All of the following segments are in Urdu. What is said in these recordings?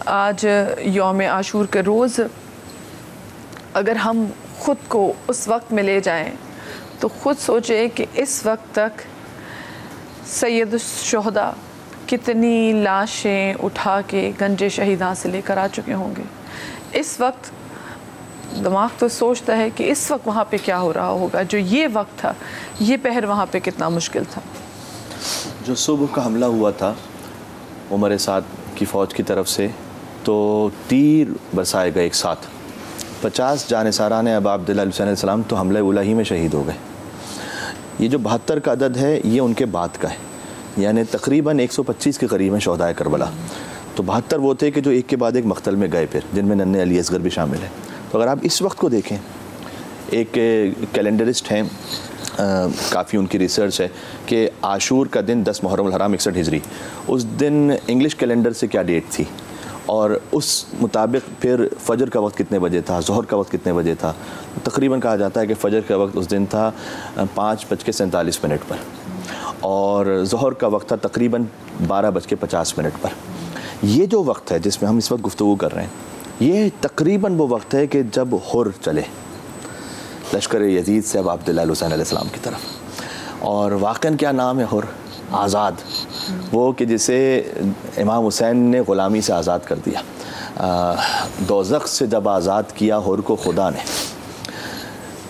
آج یوم عاشور کے روز اگر ہم خود کو اس وقت میں لے جائیں تو خود سوچیں کہ اس وقت تک سید الشہداء کتنی لاشیں اٹھا کے گنج شہیداں سے لے کر آ چکے ہوں گے. اس وقت دماغ تو سوچتا ہے کہ اس وقت وہاں پہ کیا ہو رہا ہوگا. جو یہ وقت تھا، یہ پہر وہاں پہ کتنا مشکل تھا. جو صبح کا حملہ ہوا تھا عمر سعد کی فوج کی طرف سے، تو تیر برسائے گئے ایک ساتھ. 50 جانثاران ابا عبداللہ علیہ السلام تو حملہ اولا ہی میں شہید ہو گئے. یہ جو 72 کا عدد ہے یہ ان کے بعد کا ہے، یعنی تقریباً 125 کے قریب ہیں شہدائے کربلا. تو 72 وہ تھے کہ جو ایک کے بعد ایک مقتل میں گئے، پھر جن میں ننھے علی اصغر بھی شامل ہیں. تو اگر آپ اس وقت کو دیکھیں، ایک کیلنڈرسٹ ہیں، کافی ان کی ریسرچ ہے کہ عاشور کا دن 10 محرم الحرام 61 ہجری، اس دن انگلش کیلنڈر سے کیا ڈیٹ تھی، اور اس مطابق پھر فجر کا وقت کتنے بجے تھا، ظہر کا وقت کتنے بجے تھا. تقریباً کہا جاتا ہے کہ فجر کا وقت اس دن تھا 5:47 پر، اور ظہر کا وقت تھا تقریباً 12:50 پر. یہ جو وقت ہے جس میں ہم اس وقت گفتگو کر رہے ہیں، یہ تقریباً وہ وقت ہے کہ جب حر چلے لشکر یزید سے اب عبداللہ علیہ السلام کی طرف. اور واقعاً کیا نام ہے حر؟ آزاد. وہ کہ جسے امام حسین نے غلامی سے آزاد کر دیا. دوزخ سے جب آزاد کیا حر کو خدا نے،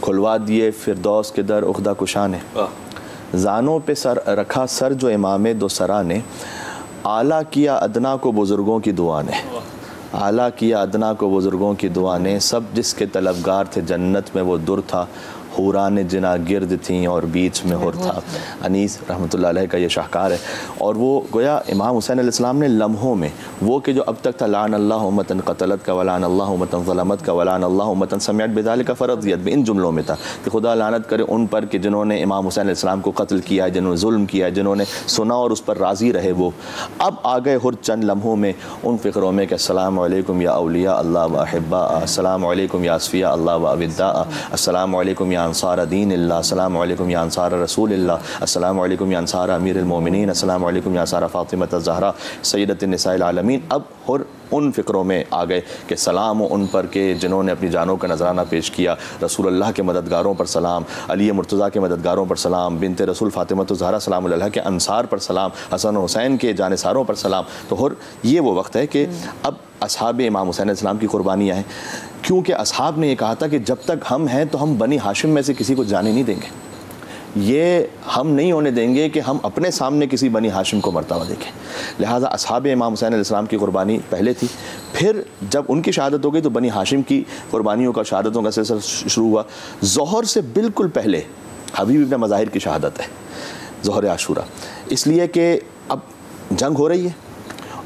کھلوا دیے فردوس کے در عقدہ کشا نے. زانوں پہ سر رکھا سر جو امام دو سرا نے، اعلیٰ کیا ادنا کو بزرگوں کی دعا نے. اعلیٰ کیا ادنا کو بزرگوں کی دعا نے، سب جس کے طلبگار تھے جنت میں وہ در تھا. حوران جنا گرد تھیں اور بیچ میں حر تھا. انیس رحمۃ اللہ علیہ کا یہ شاہکار ہے. اور وہ گویا امام حسین علیہ السلام نے لمحوں میں وہ کہ جو اب تک تھا لعن اللہ امتن قتلت کا ولعن اللہ امتن ظلمت کا ولعن اللہ امتن سمعت بذلک فرضیت، ان جملوں میں تھا کہ خدا لعنت کرے ان پر کہ جنہوں نے امام حسین علیہ السلام کو قتل کیا ہے، جنہوں نے ظلم کیا ہے، جنہوں نے سنا اور اس پر راضی رہے. وہ اب آ گئے حر چند لمحوں میں ان فکروں میں کہ السلام علیکم یا اولیاء اللہ و احباء، السلام علیکم یا اصفیاء اللہ و اوداء، السلام علیکم یا انصار دین اللہ، السلام علیکم یا انصار رسول اللہ، السلام علیکم یا انصار امیر المومنین، السلام علیکم یا انصار فاطمہ الزہرا سیدۃ النساء العالمین. اب حر ان فکروں میں آ گئے کہ سلام ان پر کہ جنہوں نے اپنی جانوں کا نذرانہ پیش کیا. رسول اللہ کے مددگاروں پر سلام، علی مرتضیٰ کے مددگاروں پر سلام، بنت رسول فاطمہ الزہرا سلام اللہ کے انصار پر سلام، حسن و حسین کے جانثاروں پر سلام. تو حر یہ وہ وقت ہے کہ اب اصحاب امام حسین علیہ السلام کی قربانیاں ہیں، کیونکہ اصحاب نے یہ کہا تھا کہ جب تک ہم ہیں تو ہم بنی ہاشم میں سے کسی کو جانے نہیں دیں گے. یہ ہم نہیں ہونے دیں گے کہ ہم اپنے سامنے کسی بنی ہاشم کو مرتا ہوا دیکھیں. لہٰذا اصحاب امام حسین علیہ السلام کی قربانی پہلے تھی. پھر جب ان کی شہادت ہو گئی تو بنی ہاشم کی قربانیوں کا، شہادتوں کا سلسلہ شروع ہوا. ظہر سے بالکل پہلے حبیب ابن مظاہر کی شہادت ہے، ظہر عاشورہ، اس لیے کہ اب جنگ ہو رہی ہے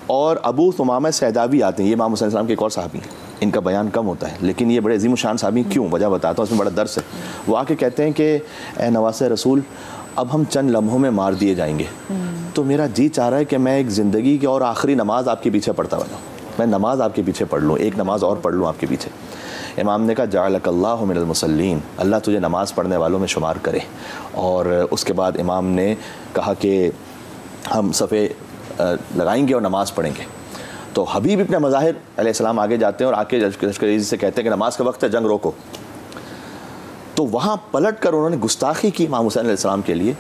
اور ابو ثمامہ سیداوی آتے ہیں. یہ امام حسین علیہ السلام کے ایک اور صحابی ہیں، ان کا بیان کم ہوتا ہے لیکن یہ بڑے عظیم الشان صحابی. کیوں؟ وجہ بتاتا ہوں، اس میں بڑا درس ہے. وہ آ کے کہتے ہیں کہ اے نواسہ رسول، اب ہم چند لمحوں میں مار دیے جائیں گے، تو میرا جی چاہ رہا ہے کہ میں ایک زندگی کی اور آخری نماز آپ کے پیچھے پڑھتا ہوا جاؤں، میں نماز آپ کے پیچھے پڑھ لوں، ایک نماز اور پڑھ لوں آپ کے پیچھے. امام نے کہا جعلک اللہ من المصلین، اللہ تجھے نماز پڑھنے والوں میں شمار کرے. اور اس کے بعد امام نے کہا کہ ہم صفے لگائیں گے اور نماز پڑھیں گے. تو حبیب ابن مظاہر علیہ السلام آگے جاتے ہیں اور آ کے لشکر سے کہتے ہیں کہ نماز کا وقت ہے، جنگ روکو. تو وہاں پلٹ کر انہوں نے گستاخی کی امام حسین علیہ السلام کے لیے،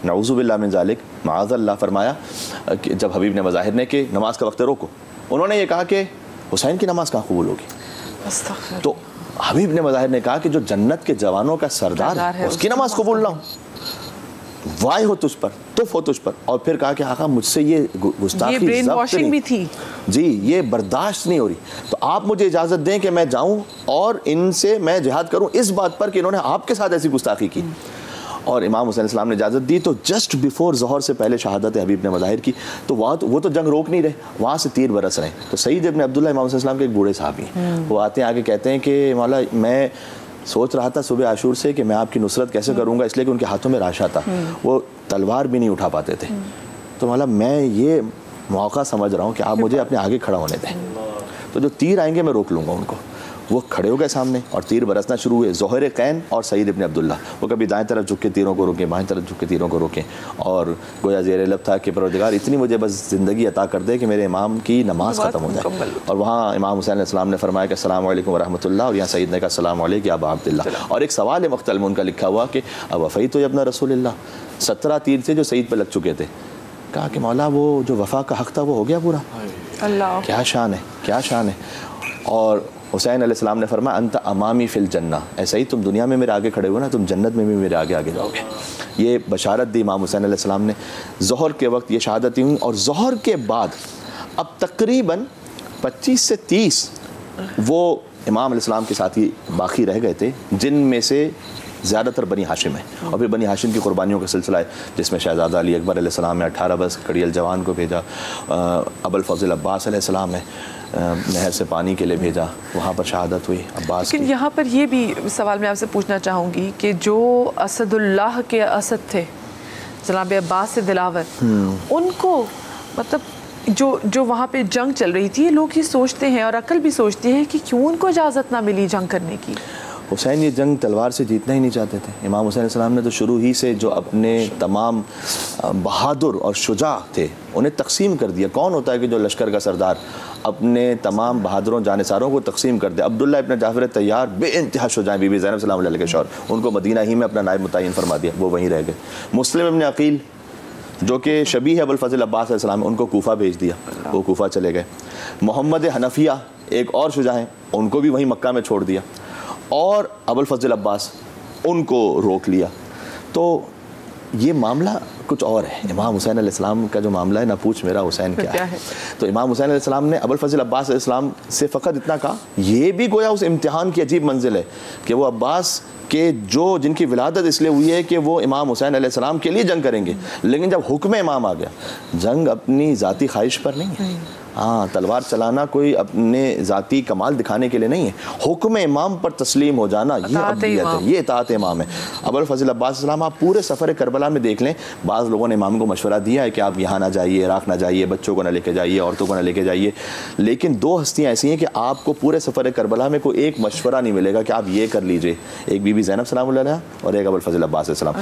نعوذ باللہ من ذالک، معاذ اللہ. فرمایا کہ جب حبیب نے مظاہر نے کہ نماز کا وقت روکو، انہوں نے یہ کہا کہ حسین کی نماز کہاں قبول ہوگی. تو حبیب نے مظاہر نے کہا کہ جو جنت کے جوانوں کا سردار ہے اس کی نماز قبول نہ ہو، وائے ہو تجھ پر، تف ہو تجھ پر. اور پھر کہا کہ آقا مجھ سے یہ گستاخی برین واشنگ بھی تھی جی، یہ برداشت نہیں ہو رہی، تو آپ مجھے اجازت دیں کہ میں جاؤں اور ان سے میں جہاد کروں اس بات پر کہ انہوں نے آپ کے ساتھ ایسی گستاخی کی. اور امام حسین علیہ السلام نے اجازت دی. تو جسٹ بیفور ظہر سے پہلے شہادت حبیب نے مظاہر کی. تو وہ تو جنگ روک نہیں رہے، وہاں سے تیر برس رہے. تو سعید ابن عبداللہ امام حسین علیہ السلام کے ایک بوڑھے صحابی ہیں، وہ آتے ہیں آگے کہتے ہیں کہ مولا میں سوچ رہا تھا صبح عاشور سے کہ میں آپ کی نصرت کیسے کروں گا، اس لیے کہ ان کے ہاتھوں میں راشا تھا، وہ تلوار بھی نہیں اٹھا پاتے تھے. تو مولا میں یہ موقع سمجھ رہا ہوں کہ آپ مجھے اپنے آگے کھڑا ہونے دیں، تو جو تیر آئیں گے میں روک لوں گا ان کو. وہ کھڑے ہو گئے سامنے اور تیر برسنا شروع ہوئے. ظہر قین اور سعید ابن عبداللہ وہ کبھی دائیں طرف جھک کے تیروں کو روکیں, بائیں طرف جھک کے تیروں کو روکیں, اور گویا زیر لب تھا کہ پروردگار اتنی مجھے بس زندگی عطا کر دے کہ میرے امام کی نماز ختم ہو جائے. اور وہاں امام حسین علیہ السلام نے فرمایا کہ السلام علیکم ورحمۃ اللہ, اور یہاں سعید نے کہا السلام علیکم یا ابا عبداللہ. اور ایک سوال ہے مختلف ان کا لکھا ہوا کہ اوفیت ابن رسول اللہ, 17 تیر تھے جو سعید پہ لگ چکے تھے. کہا کہ مولا وہ جو وفا کا حق تھا وہ ہو گیا پورا. اللہ کیا شان ہے, کیا شان ہے. اور حسین علیہ السلام نے فرمایا انت امامی فی الجنہ, ایسا ہی تم دنیا میں میرے آگے کھڑے ہو نا, تم جنت میں بھی میرے آگے آگے جاؤ گے. یہ بشارت دی امام حسین علیہ السلام نے. ظہر کے وقت یہ شہادتیں ہوئیں, اور ظہر کے بعد اب تقریباً 25 سے 30 وہ امام علیہ السلام کے ساتھی باقی رہ گئے تھے, جن میں سے زیادہ تر بنی ہاشم ہے. اور پھر بنی ہاشم کی قربانیوں کا سلسلہ ہے, جس میں شہزادہ علی اکبر علیہ السلام نے 18 برس کڑی الجوان کو بھیجا, ابو الفضل عباس علیہ السلام نے نہر سے پانی کے لیے بھیجا, وہاں پر شہادت ہوئی عباس کی. لیکن یہاں پر یہ بھی سوال میں آپ سے پوچھنا چاہوں گی کہ جو اسد اللہ کے اسد تھے جناب عباس دلاور, ان کو مطلب جو وہاں پہ جنگ چل رہی تھی, لوگ یہ سوچتے ہیں اور عقل بھی سوچتی ہے کہ کیوں ان کو اجازت نہ ملی جنگ کرنے کی. حسین یہ جنگ تلوار سے جیتنا ہی نہیں چاہتے تھے. امام حسین علیہ السلام نے تو شروع ہی سے جو اپنے تمام بہادر اور شجاع تھے انہیں تقسیم کر دیا. کون ہوتا ہے کہ جو لشکر کا سردار اپنے تمام بہادروں جانثاروں کو تقسیم کر دے؟ عبداللہ ابن جعفر طیار بے انتہا شجاع, بی بی زینب سلام اللہ علیہ کے شوہر, ان کو مدینہ ہی میں اپنا نائب متعین فرما دیا, وہ وہیں رہ گئے. مسلم ابن عقیل جو کہ شبیہ ہے ابو الفضل عباس علیہ السلام, ان کو کوفہ بھیج دیا, وہ کوفہ چلے گئے. محمد حنفیہ ایک اور شجاع ہیں, ان کو بھی وہیں مکہ میں چھوڑ دیا, اور ابو الفضل عباس ان کو روک لیا. تو یہ معاملہ کچھ اور ہے. امام حسین علیہ السلام کا جو معاملہ ہے, نہ پوچھ میرا حسین کیا ہے. تو امام حسین علیہ السلام نے ابو الفضل عباس علیہ السلام سے فقط اتنا کہا, یہ بھی گویا اس امتحان کی عجیب منزل ہے کہ وہ عباس کہ جن کی ولادت اس لیے ہوئی ہے کہ وہ امام حسین علیہ السلام کے لیے جنگ کریں گے, لیکن جب حکم امام آ گیا, جنگ اپنی ذاتی خواہش پر نہیں ہے. ہاں, تلوار چلانا کوئی اپنے ذاتی کمال دکھانے کے لیے نہیں ہے. حکم امام پر تسلیم ہو جانا یہ عبدیت ہے, یہ اطاعت امام ہے. ابو الفضل عباس السلام آپ پورے سفر کربلا میں دیکھ لیں, بعض لوگوں نے امام کو مشورہ دیا ہے کہ آپ یہاں نہ جائیے, عراق نہ جائیے, بچوں کو نہ لے کے جائیے, عورتوں کو نہ لے کے جائیے. لیکن 2 ہستیاں ایسی ہیں کہ آپ کو پورے سفر کربلا میں کوئی ایک مشورہ نہیں ملے گا کہ آپ یہ کر لیجئے. ایک بی بی زینب سلام اللہ علیہ اور ایک ابو الفضل عباس السلام.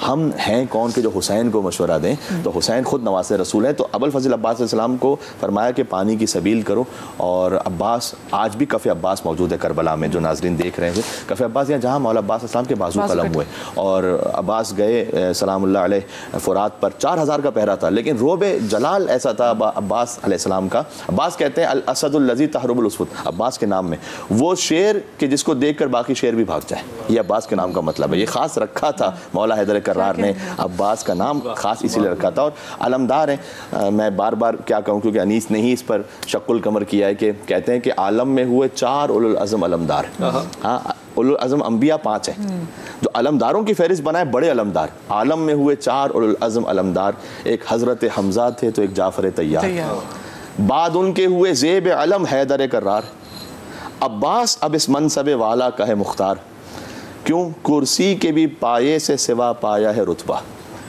ہم ہیں کون کہ جو حسین کو مشورہ دیں؟ تو حسین خود نواسہ رسول ہیں. تو ابو الفضل عباس السلام کو فرمایا کہ پانی کی سبیل کرو. اور عباس, آج بھی کف عباس موجود ہے کربلا میں, جو ناظرین دیکھ رہے ہیں, کف عباس یہاں جہاں مولا عباس السلام کے بازو قلم ہوئے. اور عباس گئے سلام اللہ علیہ فرات پر, 4000 کا پہرا تھا, لیکن روب جلال ایسا تھا عباس علیہ السلام کا. عباس کہتے ہیں الاسد الذی تہرب الاسود, عباس کے نام میں وہ شیر کہ جس کو دیکھ کر باقی شیر بھی بھاگ جائے, یہ عباس کے نام کا مطلب ہے. یہ خاص رکھا تھا مولا حیدر کرار نے, عباس کا نام خاص اسی لیے رکھا تھا. اور علمدار ہیں, میں بار بار کیا کہوں کیونکہ انیس نے ہی اس پر شق القمر کیا ہے, کہ کہتے ہیں کہ عالم میں ہوئے 4 اولو العزم علمدار. ہاں, اولو العزم انبیاء 5 ہیں, جو علمداروں کی فہرست بنائے بڑے علمدار. عالم میں ہوئے 4 اولو العزم علمدار, ایک حضرت حمزہ تھے تو ایک جعفر طیار, بعد ان کے ہوئے زیب علم حیدر کرار. عباس اب اس منصب والا کا ہے مختار, کیوں کرسی کے بھی پائے سے سوا پایا ہے رتبہ.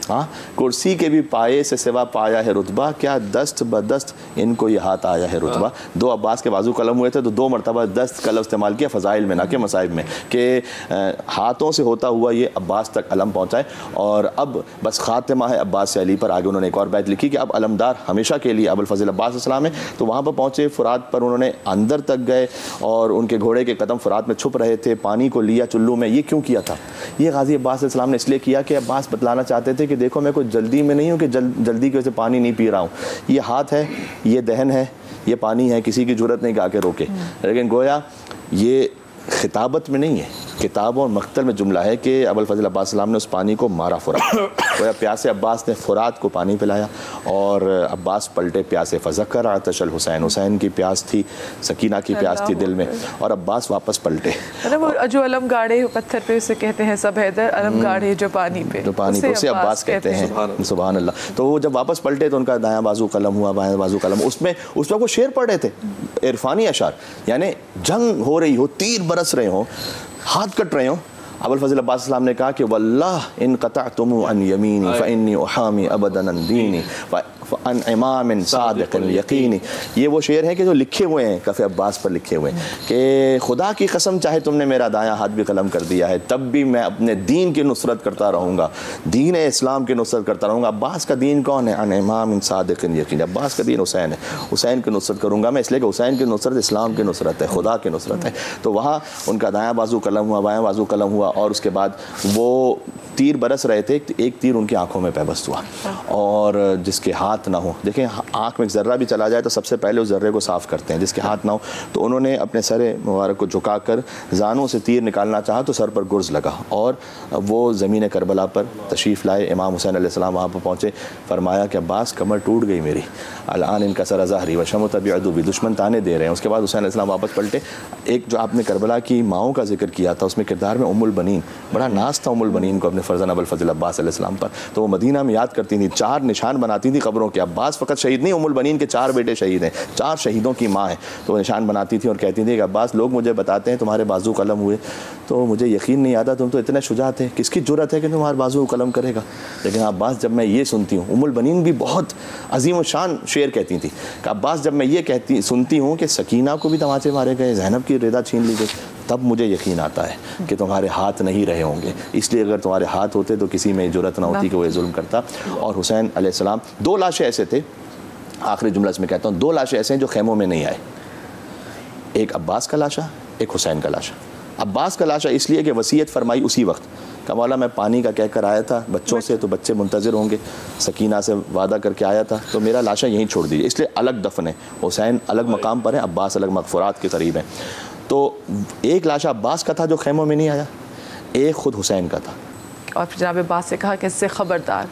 ہاں, کرسی کے بھی پائے سے سوا پایا ہے رتبہ, کیا دست بدست ان کو یہ ہاتھ آیا ہے رتبہ. 2 عباس کے بازو قلم ہوئے تھے تو 2 مرتبہ دست کا لفظ استعمال کیا فضائل میں, نہ کہ مصائب میں, کہ ہاتھوں سے ہوتا ہوا یہ عباس تک علم پہنچائے. اور اب بس خاتمہ ہے عباس سے علی پر. آگے انہوں نے ایک اور بیت لکھی کہ اب علمدار ہمیشہ کے لیے ابو الفضل عباس السلام ہے. تو وہاں پر پہنچے, فرات پر انہوں نے اندر تک گئے, اور ان کے گھوڑے کے قدم فرات میں چھپ رہے تھے. پانی کو لیا چلو میں. یہ کیوں کیا تھا؟ یہ غازی عباس السلام نے اس لیے کیا کہ عباس بتلانا چاہتے تھے کہ دیکھو میں کوئی جلدی میں نہیں ہوں کہ جلدی کی وجہ سے پانی نہیں پی رہا ہوں. یہ ہاتھ ہے, یہ دہن ہے, یہ پانی ہے, کسی کی جرت نہیں کہ آ کے روکے. لیکن گویا یہ خطابت میں نہیں ہے, کتاب اور مقتل میں جملہ ہے کہ ابو الفضل عباس السلام نے اس پانی کو مارا فرات. گویا پیاسے عباس نے فرات کو پانی پلایا, اور عباس پلٹے پیاسے. فذکر عطش الحسین, حسین کی پیاس تھی, سکینہ کی پیاس تھی دل میں, اور عباس واپس پلٹے. جو علم گاڑے پتھر پہ اسے کہتے ہیں سب حیدر, علم گاڑے جو پانی پہ, جو پانی پہ اسے عباس کہتے ہیں. سبحان اللہ. تو وہ جب واپس پلٹے تو ان کا دایاں بازو قلم ہوا, بایاں بازو قلم. اس میں وہ شعر پڑھ رہے تھے, عرفانی اشعار, یعنی جنگ ہو رہی ہو, تیر برس رہے ہوں, ہاتھ کٹ رہے ہوں. ابو الفضل عباس السلام نے کہا کہ واللہ ان قطعتم عن یمینی فانی احامی ابدا عن دینی عن امام صادق یقینی. یہ وہ شعر ہیں کہ جو لکھے ہوئے ہیں کف عباس پر لکھے ہوئے ہیں کہ خدا کی قسم چاہے تم نے میرا دایاں ہاتھ بھی قلم کر دیا ہے تب بھی میں اپنے دین کی نصرت کرتا رہوں گا, دین اسلام کی نصرت کرتا رہوں گا. عباس کا دین کون ہے؟ عن امام صادق یقینی. عباس کا دین حسین ہے, حسین کی نصرت کروں گا میں, اس لیے کہ حسین کی نصرت اسلام کی نصرت ہے, خدا کی نصرت ہے. تو وہاں ان کا دایاں بازو قلم ہوا, بایاں بازو قلم ہوا, اور اس کے بعد وہ تیر برس رہے تھے, ایک تیر ان کی آنکھوں میں پیوست ہوا, اور جس کے ہاتھ نہ ہو, دیکھیں آنکھ میں ایک ذرہ بھی چلا جائے تو سب سے پہلے اس ذرے کو صاف کرتے ہیں, جس کے ہاتھ نہ ہو. تو انہوں نے اپنے سر مبارک کو جھکا کر زانوں سے تیر نکالنا چاہا تو سر پر گرز لگا, اور وہ زمین کربلا پر تشریف لائے. امام حسین علیہ السلام وہاں پر پہنچے, فرمایا کہ عباس کمر ٹوٹ گئی میری, الان ان کا سر ظہری وشمت عدو بھی, دشمن تانے دے رہے ہیں. اس کے بعد حسین علیہ السلام واپس پلٹے. ایک جو آپ نے کربلا کی ماؤں کا ذکر کیا تھا اس میں کردار میں ام البنین, بڑا ناز تھا ام البنین کو اپنے فرزند ابوالفضل عباس علیہ السلام پر. تو وہ مدینہ میں یاد کرتی تھیں, 4 نشان بناتی تھیں قبروں کے. عباس فقط شہید نہیں, ام البنین کے 4 بیٹے شہید ہیں, 4 شہیدوں کی ماں ہیں. تو وہ نشان بناتی تھیں اور کہتی تھیں کہ عباس لوگ مجھے بتاتے ہیں تمہارے بازو قلم ہوئے, تو مجھے یقین نہیں آتا, تم تو اتنے شجاع تھے, کس کی جرأت ہے کہ تمہارے بازو قلم کرے گا. لیکن عباس جب میں یہ سنتی ہوں, ام البنین بھی بہت عظیم الشان شعر کہتی تھی کہ عباس جب میں یہ سنتی ہوں کہ سکینہ کو بھی تماچے مارے گئے, زینب کی رضا چھین لی گئی, تب مجھے یقین آتا ہے کہ تمہارے ہاتھ نہیں رہے ہوں گے. اس لیے اگر تمہارے ہاتھ ہوتے تو کسی میں جرأت نہ ہوتی کہ وہ ظلم کرتا. اور حسین علیہ السلام 2 لاشیں ایسے تھے, آخری جملہ اس میں کہتا ہوں, 2 لاشیں ایسے ہیں جو خیموں میں نہیں آئے, ایک عباس کا لاشا, ایک حسین کا لاشا. عباس کا لاشا اس لیے کہ وصیت فرمائی اسی وقت کہ مولا میں پانی کا کہہ کر آیا تھا بچوں سے, تو بچے منتظر ہوں گے, سکینہ سے وعدہ کر کے آیا تھا, تو میرا لاشا یہیں چھوڑ دیجیے. اس لیے الگ دفن ہے, حسین الگ مقام پر ہیں, عباس الگ مغفرات کے قریب ہیں. تو ایک لاشا عباس کا تھا جو خیموں میں نہیں آیا, ایک خود حسین کا تھا. اور جناب عباس سے کہا کہ اس سے خبردار.